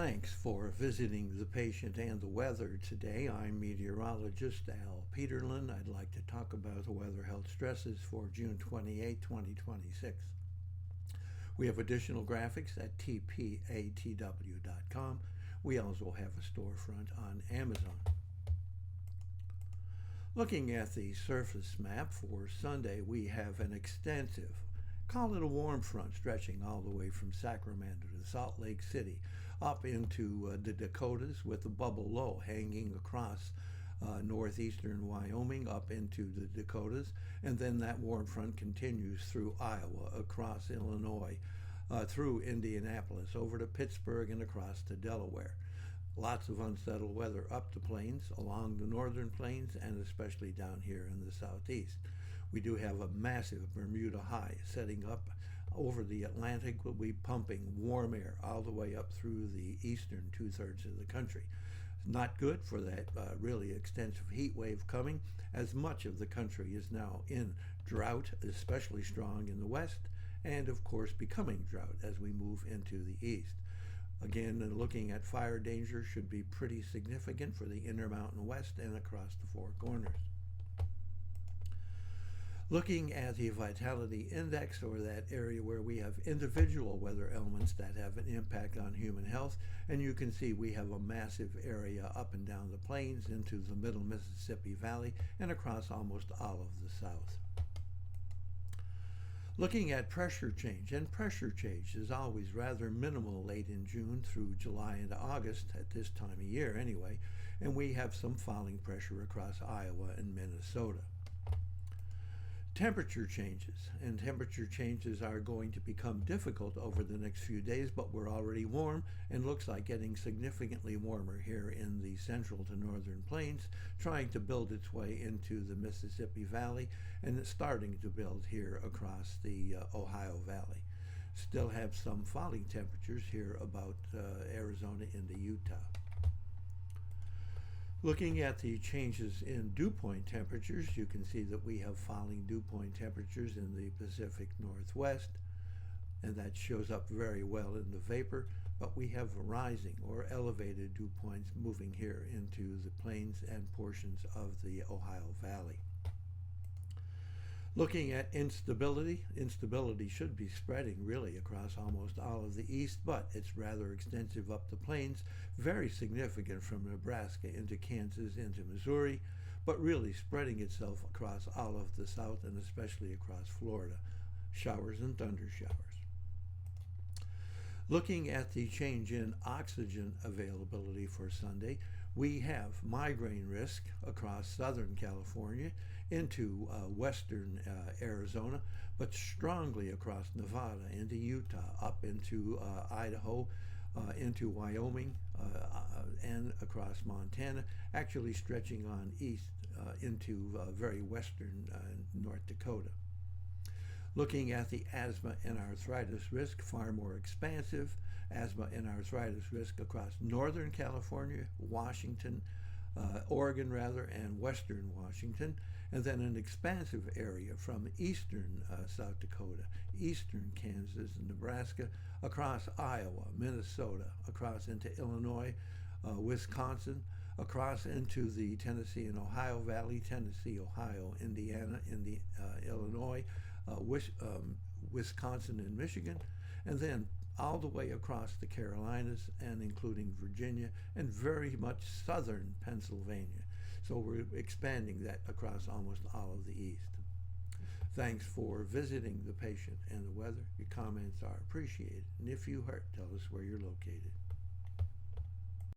Thanks for visiting the patient and the weather today. I'm meteorologist Al Peterlin. I'd like to talk about the weather health stresses for June 28, 2026. We have additional graphics at tpatw.com. We also have a storefront on Amazon. Looking at the surface map for Sunday, we have an extensive, call it a warm front, stretching all the way from Sacramento to Salt Lake City, up into the Dakotas, with the bubble low hanging across northeastern Wyoming up into the Dakotas, and then that warm front continues through Iowa, across Illinois, through Indianapolis, over to Pittsburgh, and across to Delaware. Lots of unsettled weather up the plains, along the northern plains, and especially down here in the southeast. We do have a massive Bermuda high setting up over the Atlantic, will be pumping warm air all the way up through the eastern two-thirds of the country. Not good for that really extensive heat wave coming, as much of the country is now in drought, especially strong in the west, and of course becoming drought as we move into the east. Again, looking at fire danger should be pretty significant for the Intermountain West and across the Four Corners. Looking at the vitality index, or that area where we have individual weather elements that have an impact on human health, and you can see we have a massive area up and down the plains into the middle Mississippi Valley and across almost all of the south. Looking at pressure change, and pressure change is always rather minimal late in June through July into August, at this time of year anyway, and we have some falling pressure across Iowa and Minnesota. Temperature changes, and temperature changes are going to become difficult over the next few days, but we're already warm and looks like getting significantly warmer here in the central to northern plains, trying to build its way into the Mississippi Valley, and it's starting to build here across the Ohio Valley. Still have some falling temperatures here about Arizona into Utah. Looking at the changes in dew point temperatures, you can see that we have falling dew point temperatures in the Pacific Northwest, and that shows up very well in the vapor, but we have rising or elevated dew points moving here into the plains and portions of the Ohio Valley. Looking at instability, instability should be spreading really across almost all of the east, but it's rather extensive up the plains, very significant from Nebraska into Kansas into Missouri, but really spreading itself across all of the south and especially across Florida. Showers and thunder showers. Looking at the change in oxygen availability for Sunday, we have migraine risk across Southern California into western Arizona, but strongly across Nevada, into Utah, up into Idaho, into Wyoming, and across Montana, actually stretching on east into very western North Dakota. Looking at the asthma and arthritis risk, far more expansive. Asthma and arthritis risk across Northern California, Washington, Oregon rather, and Western Washington, and then an expansive area from eastern South Dakota, eastern Kansas and Nebraska, across Iowa, Minnesota, across into Illinois, Wisconsin, across into the Tennessee and Ohio Valley, Tennessee, Ohio, Indiana, Illinois, Wisconsin and Michigan, and then all the way across the Carolinas and including Virginia and very much southern Pennsylvania. So we're expanding that across almost all of the east. Thanks for visiting the patient and the weather. Your comments are appreciated. And if you hurt, tell us where you're located.